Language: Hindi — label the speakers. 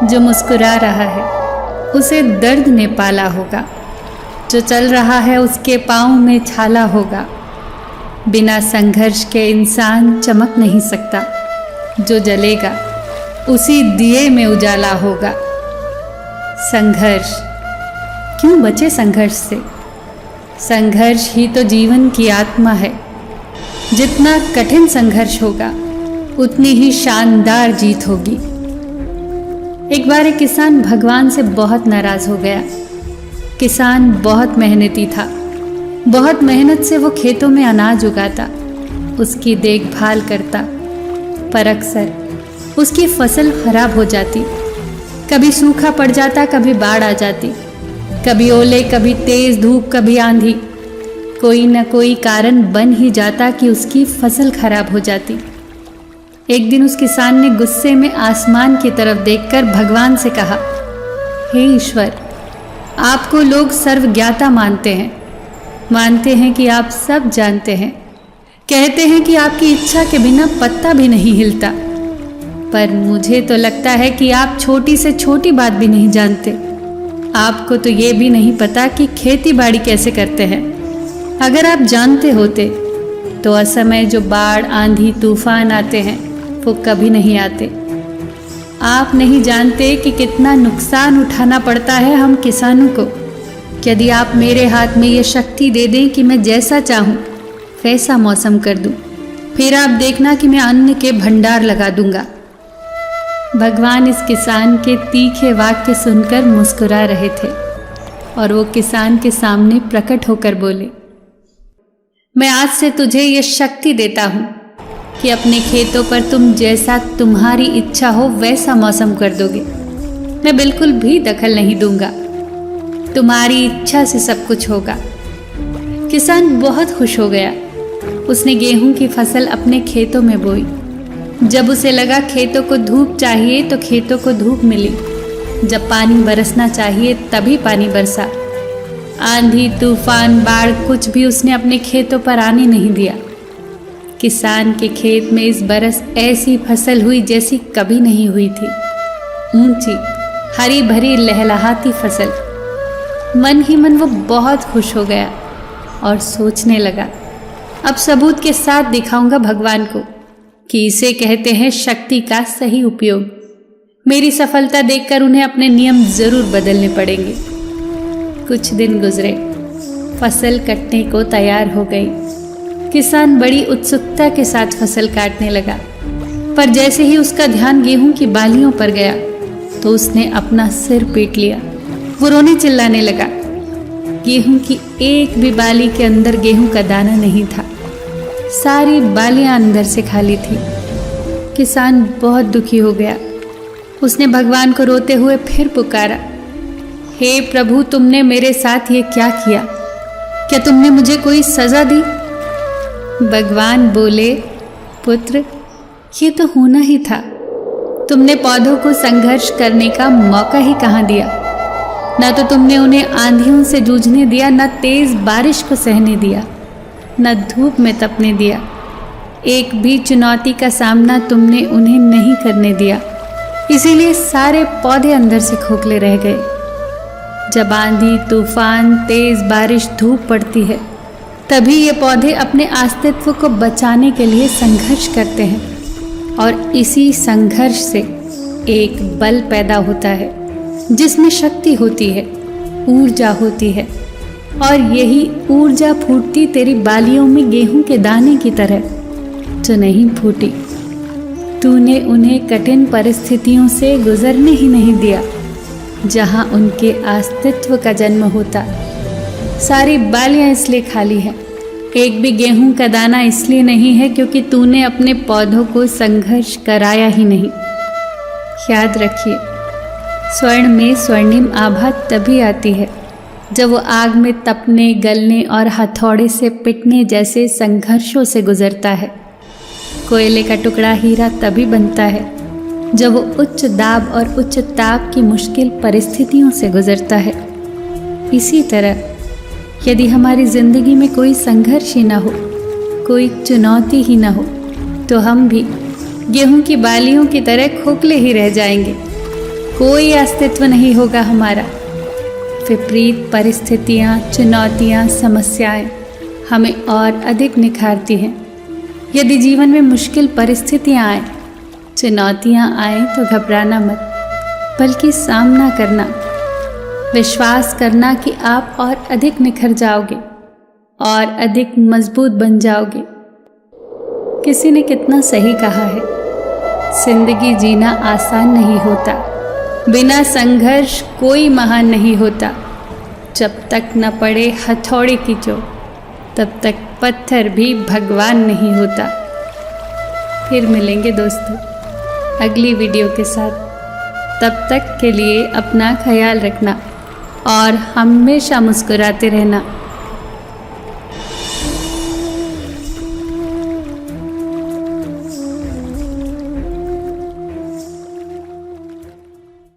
Speaker 1: जो मुस्कुरा रहा है उसे दर्द ने पाला होगा, जो चल रहा है उसके पाँव में छाला होगा। बिना संघर्ष के इंसान चमक नहीं सकता, जो जलेगा उसी दिए में उजाला होगा। संघर्ष, क्यों बचे संघर्ष से? संघर्ष ही तो जीवन की आत्मा है। जितना कठिन संघर्ष होगा उतनी ही शानदार जीत होगी। एक बार एक किसान भगवान से बहुत नाराज हो गया। किसान बहुत मेहनती था, बहुत मेहनत से वो खेतों में अनाज उगाता, उसकी देखभाल करता, पर अक्सर उसकी फसल खराब हो जाती। कभी सूखा पड़ जाता, कभी बाढ़ आ जाती, कभी ओले, कभी तेज धूप, कभी आंधी। कोई न कोई कारण बन ही जाता कि उसकी फसल खराब हो जाती। एक दिन उस किसान ने गुस्से में आसमान की तरफ देखकर भगवान से कहा, हे ईश्वर, आपको लोग सर्वज्ञाता मानते हैं कि आप सब जानते हैं, कहते हैं कि आपकी इच्छा के बिना पत्ता भी नहीं हिलता, पर मुझे तो लगता है कि आप छोटी से छोटी बात भी नहीं जानते। आपको तो ये भी नहीं पता कि खेती बाड़ी कैसे करते हैं। अगर आप जानते होते तो असमय जो बाढ़, आंधी, तूफान आते हैं वो कभी नहीं आते। आप नहीं जानते कि कितना नुकसान उठाना पड़ता है हम किसानों को। यदि आप मेरे हाथ में ये शक्ति दे दें कि मैं जैसा चाहूँ वैसा मौसम कर दूँ, फिर आप देखना कि मैं अन्न के भंडार लगा दूंगा। भगवान इस किसान के तीखे वाक्य सुनकर मुस्कुरा रहे थे और वो किसान के सामने प्रकट होकर बोले, मैं आज से तुझे ये शक्ति देता हूँ कि अपने खेतों पर तुम जैसा तुम्हारी इच्छा हो वैसा मौसम कर दोगे। मैं बिल्कुल भी दखल नहीं दूंगा, तुम्हारी इच्छा से सब कुछ होगा। किसान बहुत खुश हो गया। उसने गेहूं की फसल अपने खेतों में बोई। जब उसे लगा खेतों को धूप चाहिए तो खेतों को धूप मिली, जब पानी बरसना चाहिए तभी पानी बरसा। आंधी, तूफान, बाढ़ कुछ भी उसने अपने खेतों पर आने नहीं दिया। किसान के खेत में इस बरस ऐसी फसल हुई जैसी कभी नहीं हुई थी। ऊंची, हरी भरी, लहलहाती फसल। मन ही मन वो बहुत खुश हो गया और सोचने लगा, अब सबूत के साथ दिखाऊंगा भगवान को कि इसे कहते हैं शक्ति का सही उपयोग। मेरी सफलता देखकर उन्हें अपने नियम जरूर बदलने पड़ेंगे। कुछ दिन गुजरे, फसल कटने को तैयार हो गई। किसान बड़ी उत्सुकता के साथ फसल काटने लगा, पर जैसे ही उसका ध्यान गेहूं की बालियों पर गया तो उसने अपना सिर पीट लिया। वो रोने चिल्लाने लगा। गेहूं की एक भी बाली के अंदर गेहूं का दाना नहीं था। सारी बालियां अंदर से खाली थी। किसान बहुत दुखी हो गया। उसने भगवान को रोते हुए फिर पुकारा, हे प्रभु, तुमने मेरे साथ ये क्या किया? क्या तुमने मुझे कोई सजा दी? भगवान बोले, पुत्र, ये तो होना ही था। तुमने पौधों को संघर्ष करने का मौका ही कहाँ दिया। न तो तुमने उन्हें आंधियों से जूझने दिया, न तेज बारिश को सहने दिया, न धूप में तपने दिया। एक भी चुनौती का सामना तुमने उन्हें नहीं करने दिया। इसीलिए सारे पौधे अंदर से खोखले रह गए। जब आंधी, तूफान, तेज बारिश, धूप पड़ती है तभी ये पौधे अपने अस्तित्व को बचाने के लिए संघर्ष करते हैं और इसी संघर्ष से एक बल पैदा होता है जिसमें शक्ति होती है, ऊर्जा होती है, और यही ऊर्जा फूटती तेरी बालियों में गेहूं के दाने की तरह जो नहीं फूटी। तूने उन्हें कठिन परिस्थितियों से गुजरने ही नहीं दिया जहां उनके अस्तित्व का जन्म होता। सारी बालियां इसलिए खाली हैं, एक भी गेहूं का दाना इसलिए नहीं है क्योंकि तूने अपने पौधों को संघर्ष कराया ही नहीं। याद रखिए, स्वर्ण में स्वर्णिम आभा तभी आती है जब वो आग में तपने, गलने और हथौड़े से पिटने जैसे संघर्षों से गुजरता है। कोयले का टुकड़ा हीरा तभी बनता है जब वो उच्च दाब और उच्च ताप की मुश्किल परिस्थितियों से गुजरता है। इसी तरह यदि हमारी जिंदगी में कोई संघर्ष ही ना हो, कोई चुनौती ही ना हो, तो हम भी गेहूं की बालियों की तरह खोखले ही रह जाएंगे। कोई अस्तित्व नहीं होगा हमारा। विपरीत परिस्थितियाँ, चुनौतियाँ, समस्याएं हमें और अधिक निखारती हैं। यदि जीवन में मुश्किल परिस्थितियाँ आए, चुनौतियाँ आए तो घबराना मत, बल्कि सामना करना, विश्वास करना कि आप और अधिक निखर जाओगे और अधिक मजबूत बन जाओगे। किसी ने कितना सही कहा है, जिंदगी जीना आसान नहीं होता, बिना संघर्ष कोई महान नहीं होता। जब तक न पड़े हथौड़े की चोट, तब तक पत्थर भी भगवान नहीं होता। फिर मिलेंगे दोस्तों अगली वीडियो के साथ। तब तक के लिए अपना ख्याल रखना और हमेशा मुस्कुराते रहना।